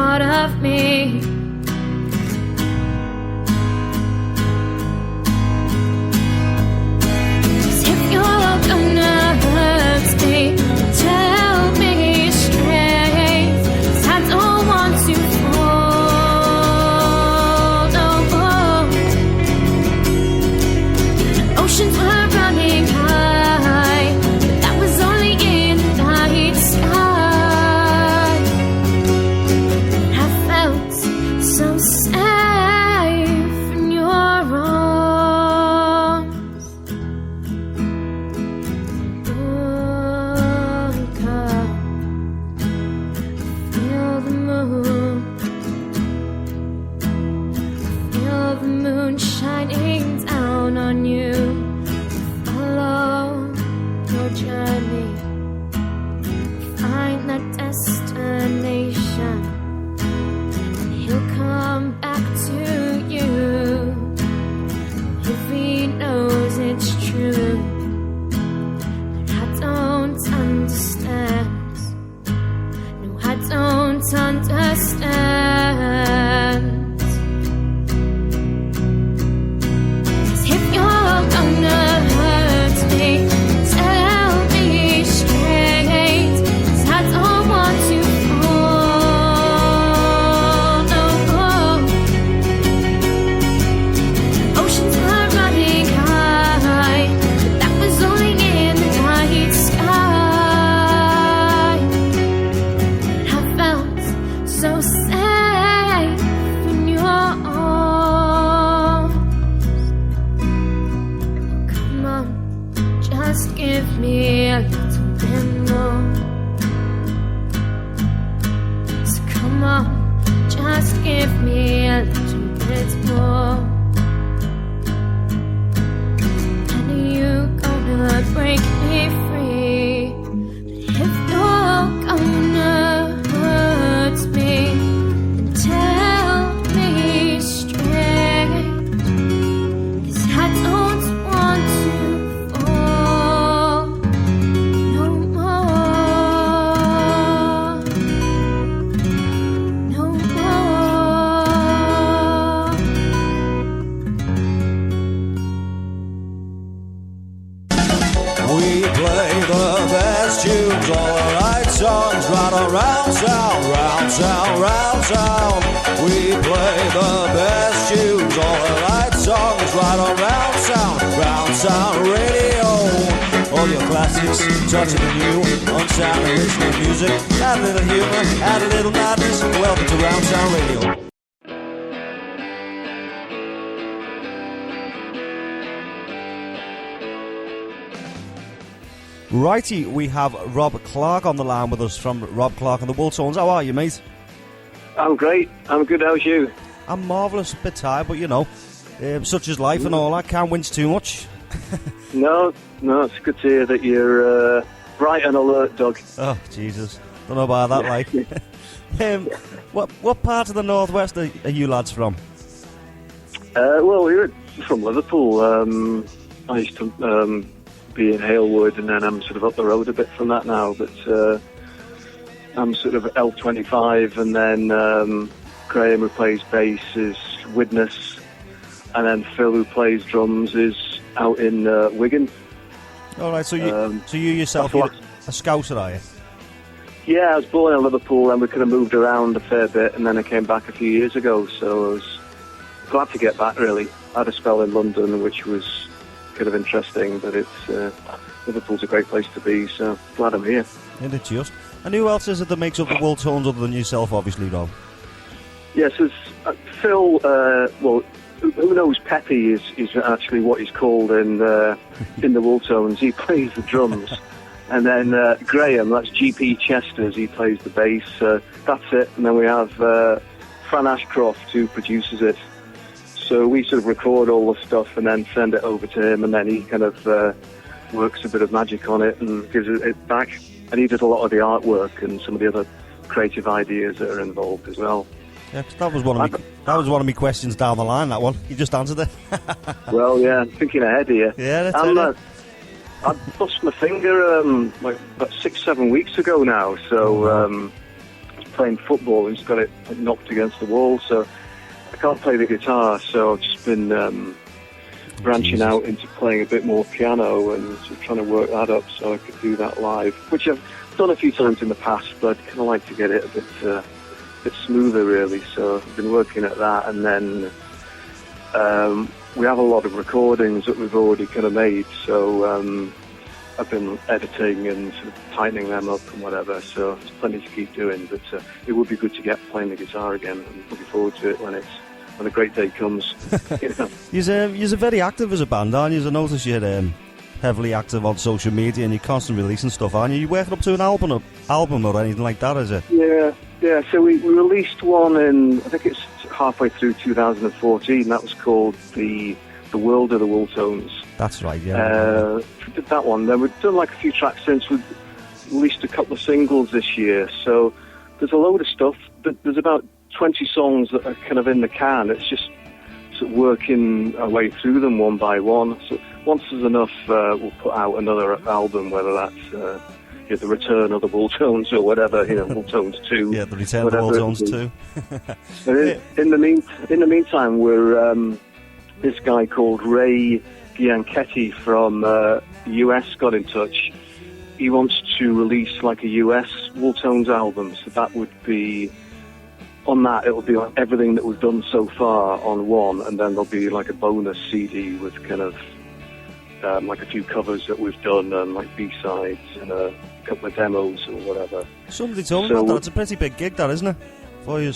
part of me. Tell me straight, 'cause I don't want to fall. No. Oceans were running high, but that was only in the night sky. I felt so safe in your arms. Shining down on you, follow your journey, find that destination, and he'll come back to you if he knows it's true. But I don't understand, no, I don't understand. Touching the new, unsigned original music. Add a little humor, add a little madness. Welcome to Round Sound Radio. Righty, we have Rob Clarke on the line with us from Rob Clarke and the Wooltones. How are you, mate? I'm great. I'm good. How's you? I'm marvellous. A bit tired, but you know, such is life and all that. Can't wince too much. No, it's good to hear that you're bright and alert, Doug. Oh, Jesus. Don't know about that, like. What part of the northwest are you lads from? Well, we're from Liverpool. I used to be in Halewood, and then I'm sort of up the road a bit from that now, but I'm sort of L25, and then Graham, who plays bass, is Widnes, and then Phil, who plays drums, is out in Wigan. All right, so you yourself, you're a Scouser, are you? Yeah, I was born in Liverpool, and we kind of moved around a fair bit, and then I came back a few years ago, so I was glad to get back, really. I had a spell in London, which was kind of interesting, but it's Liverpool's a great place to be, so glad I'm here. And it's just. And who else is it that makes up the Wooltones other than yourself, obviously, Rob? Yes, there's Phil, well, who knows Peppy is actually what he's called in the Wooltones. He plays the drums. And then Graham, that's GP Chesters, he plays the bass. That's it. And then we have Fran Ashcroft, who produces it. So we sort of record all the stuff and then send it over to him, and then he kind of works a bit of magic on it and gives it back. And he does a lot of the artwork and some of the other creative ideas that are involved as well. Yeah, that was one of my questions down the line. That one, you just answered it. Well, yeah, I'm thinking ahead here. Yeah, that's it. I bust my finger like about 6-7 weeks ago now, so it's playing football and just got it knocked against the wall. So I can't play the guitar, so I've just been branching out into playing a bit more piano and sort of trying to work that up so I could do that live, which I've done a few times in the past, but I'd kind of like to get it a bit smoother, really. So I've been working at that, and then we have a lot of recordings that we've already kind of made, so I've been editing and sort of tightening them up and whatever, so there's plenty to keep doing, but it would be good to get playing the guitar again. I'm looking forward to it when a great day comes. You know? You're very active as a band, aren't you? I notice you're heavily active on social media and you're constantly releasing stuff, aren't you? You working up to an album or anything like that, is it? Yeah, so we released one in, I think it's halfway through 2014, that was called The World of the Wooltones. That's right, yeah. We did that one. Then we've done like a few tracks since. We've released a couple of singles this year, so there's a load of stuff. There's about 20 songs that are kind of in the can. It's just sort of working our way through them one by one. So once there's enough, we'll put out another album, whether that's The Return of the Wooltones or whatever, Wooltones 2. Yeah, The Return of the Wooltones 2. In the meantime, we're this guy called Ray Bianchetti from the US got in touch. He wants to release like a US Wooltones album, so that would be on that. It'll be like everything that we've done so far on one, and then there'll be like a bonus CD with kind of like a few covers that we've done and like B-sides and a couple of demos or whatever. Somebody told me about that. It's a pretty big gig, that, isn't it, for you?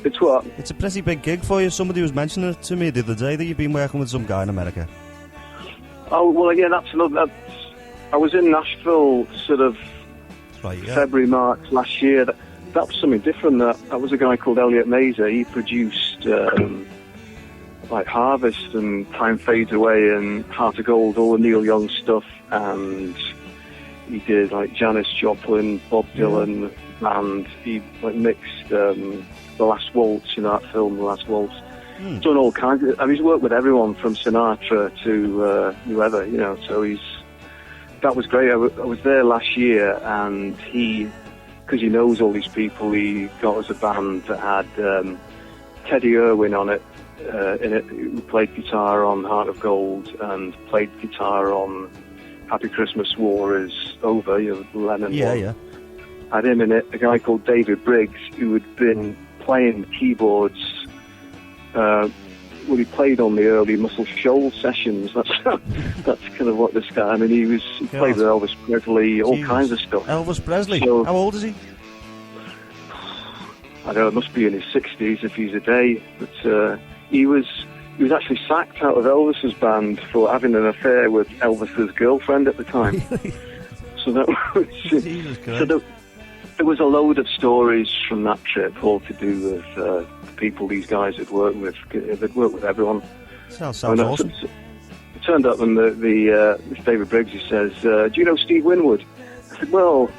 It's what? It's a pretty big gig for you. Somebody was mentioning it to me the other day that you've been working with some guy in America. Oh, well, yeah, that's another... I was in Nashville sort of February, March last year. That was something different. That was a guy called Elliot Mazer. He produced like Harvest and Time Fades Away and Heart of Gold, all the Neil Young stuff, and he did like Janis Joplin, Bob Dylan, and he like mixed The Last Waltz, that film, The Last Waltz. He's done all kinds of... I mean, he's worked with everyone from Sinatra to whoever, so that was great. I was there last year, and because he knows all these people, he got us a band that had Teddy Irwin in it, who played guitar on Heart of Gold and played guitar on Happy Christmas War Is Over, the Lennon one. Yeah. Had him in it. A guy called David Briggs, who had been playing keyboards. He played on the early Muscle Shoals sessions. That's kind of what this guy... I mean, he played with Elvis Presley, all kinds of stuff. Elvis Presley? So, how old is he? I don't know, it must be in his 60s if he's a day. But he was actually sacked out of Elvis's band for having an affair with Elvis's girlfriend at the time. So that was... Jesus Christ. So there was a load of stories from that trip, all to do with the people these guys had worked with. They'd worked with everyone. Sounds awesome. It turned up, and this David Briggs, he says, "Do you know Steve Winwood?" I said, "Well,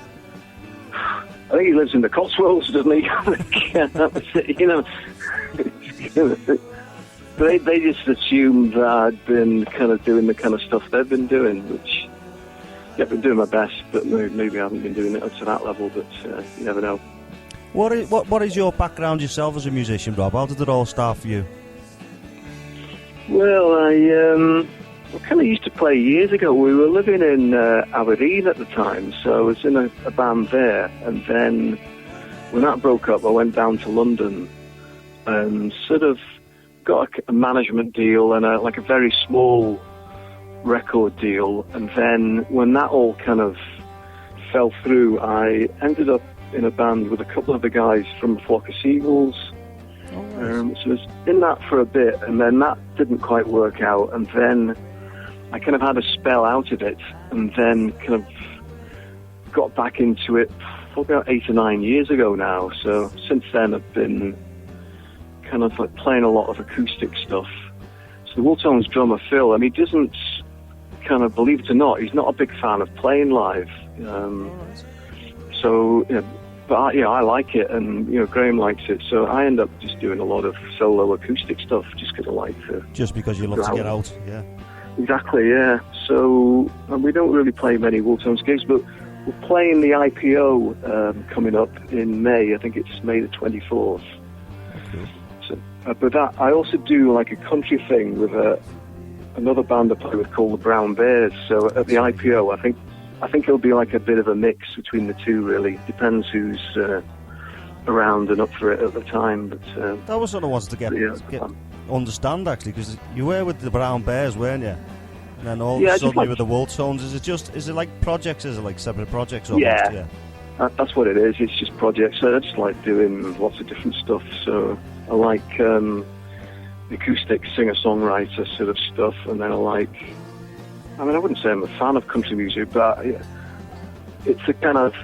I think he lives in the Cotswolds, doesn't he?" Yeah, that was it, But they just assumed that I'd been kind of doing the kind of stuff they've been doing, which... I've been doing my best, but maybe I haven't been doing it up to that level, but you never know. What is your background yourself as a musician, Rob? How did it all start for you? Well, I kind of used to play years ago. We were living in Aberdeen at the time, so I was in a band there, and then when that broke up, I went down to London and sort of got a management deal and a very small record deal, and then when that all kind of fell through, I ended up in a band with a couple of the guys from Flock of Seagulls. So I was in that for a bit, and then that didn't quite work out, and then I kind of had a spell out of it, and then kind of got back into it about 8 or 9 years ago now. So since then I've been kind of like playing a lot of acoustic stuff. So the Wooltones drummer Phil, he doesn't kind of, believe it or not, he's not a big fan of playing live. But I like it, and Graham likes it. So I end up just doing a lot of solo acoustic stuff, just because I like to. Just because you love to get out, yeah. Exactly, yeah. So we don't really play many Wooltones gigs, but we're playing the IPO coming up in May. I think it's May the 24th. Okay. So, but I also do like a country thing with another band I play with called the Brown Bears. So at the IPO, I think it'll be like a bit of a mix between the two. Really depends who's around and up for it at the time. But that was what I wanted to get understand actually, because you were with the Brown Bears, weren't you? And then all of a sudden you were the Wooltones. Is it like projects? Is it like separate projects? Almost? Yeah. That's what it is. It's just projects. So I just like doing lots of different stuff. So I like acoustic singer-songwriter sort of stuff, and then I wouldn't say I'm a fan of country music, but it's a kind of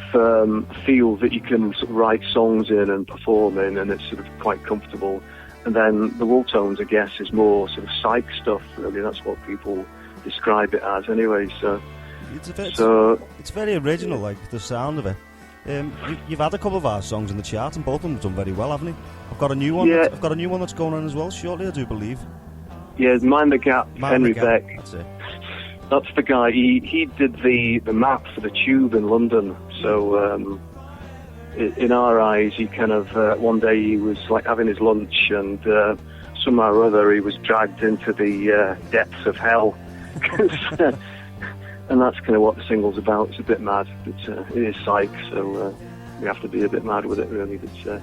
field that you can sort of write songs in and perform in, and it's sort of quite comfortable. And then the Wooltones, I guess, is more sort of psych stuff, really. That's what people describe it as anyway. So it's very original, like the sound of it. You've had a couple of our songs in the chart, and both of them have done very well, haven't you? I've got a new one. Yeah. I've got a new one that's going on as well shortly, I do believe. Yeah, Mind the Gap, Henry Beck. That's it. That's the guy. He did the map for the Tube in London. So in our eyes, he kind of one day he was like having his lunch, and somehow or other he was dragged into the depths of hell. And that's kind of what the single's about. It's a bit mad, but it is psych, so we have to be a bit mad with it, really. But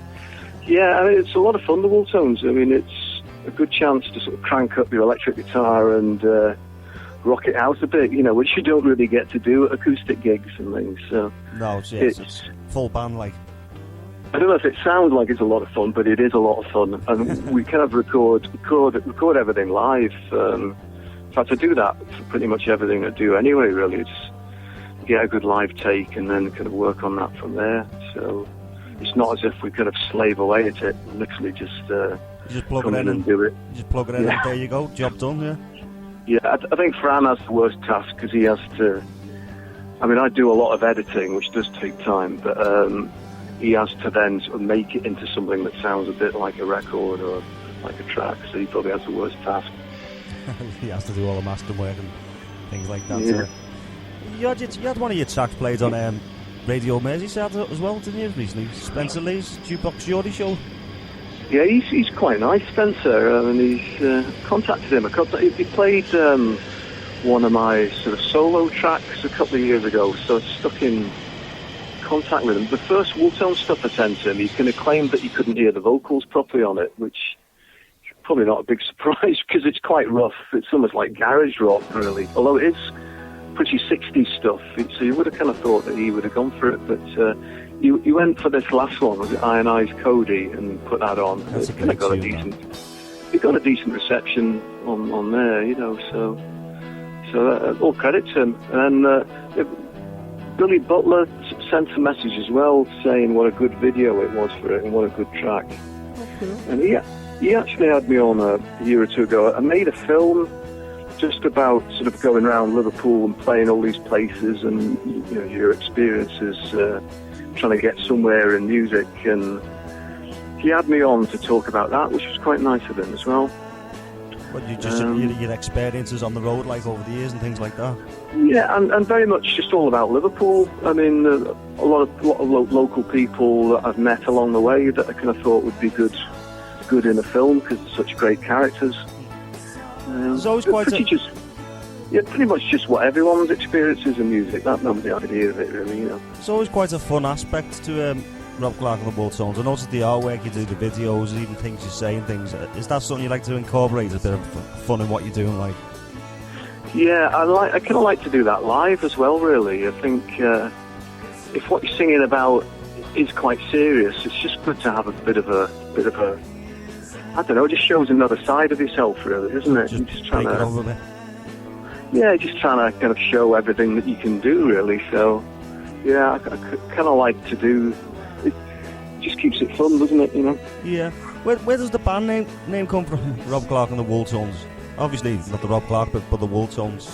yeah, I mean, it's a lot of fun, the Wooltones. I mean, it's a good chance to sort of crank up your electric guitar and rock it out a bit, which you don't really get to do at acoustic gigs and things. So no, it's full band, like. I don't know if it sounds like it's a lot of fun, but it is a lot of fun, and we kind of record everything live. In fact, I do that for pretty much everything I do anyway, really. It's get a good live take and then kind of work on that from there. So it's not as if we kind of slave away at it, literally just plug it in and do it. You just plug it in and there you go, job done, yeah? Yeah, I think Fran has the worst task because he has to... I mean, I do a lot of editing, which does take time, but he has to then sort of make it into something that sounds a bit like a record or like a track, so he probably has the worst task. He has to do all the mastering work and things like that. Yeah. You had one of your tracks played on Radio Merseyside as well, didn't you, recently? Spencer Lee's Jukebox Geordie show. Yeah, he's quite nice, Spencer. I mean, he's contacted him. He played one of my sort of solo tracks a couple of years ago, so it's stuck in contact with him. The first Wooltones stuff I sent him, he kind of claimed that he couldn't hear the vocals properly on it, which probably not a big surprise because it's quite rough. It's almost like garage rock, really. Although it is pretty 60s stuff, so you would have kind of thought that he would have gone for it. But he went for this last one, was it Ionized Cody, and put that on. That's it kind of got a decent. It got a decent reception on there, So all credit to him. And Billy Butler sent a message as well, saying what a good video it was for it and what a good track. Okay. And he actually had me on a year or two ago. I made a film just about sort of going around Liverpool and playing all these places and your experiences trying to get somewhere in music. And he had me on to talk about that, which was quite nice of him as well. What you just your experiences on the road, like over the years and things like that. Yeah, and very much just all about Liverpool. I mean, a lot of local people that I've met along the way that I kind of thought would be good in a film because they're such great characters. There's always pretty much just what everyone's experiences in music. That was the idea of it, really. It's always quite a fun aspect to Rob Clarke and the Wooltones. I noticed the artwork you do, the videos, even things you say and things. Is that something you like to incorporate, a bit of fun in what you're doing, like? Yeah, I kind of like to do that live as well, really. I think if what you're singing about is quite serious, it's just good to have a bit of a I don't know, it just shows another side of yourself, really, isn't it? Just trying to over a bit. Yeah, just trying to kind of show everything that you can do, really. So, yeah, I kind of like to do. It just keeps it fun, doesn't it? Yeah. Where does the band name come from? Rob Clarke and the Wooltones. Obviously, not the Rob Clarke, but the Wooltones.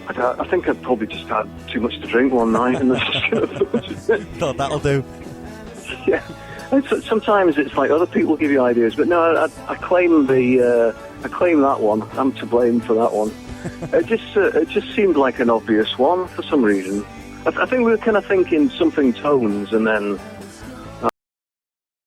I think I'd probably just had too much to drink one night, and thought that'll do. Yeah. Sometimes it's like other people give you ideas, but no, I claim that one. I'm to blame for that one. It just seemed like an obvious one for some reason. I think we were kind of thinking something tones, and then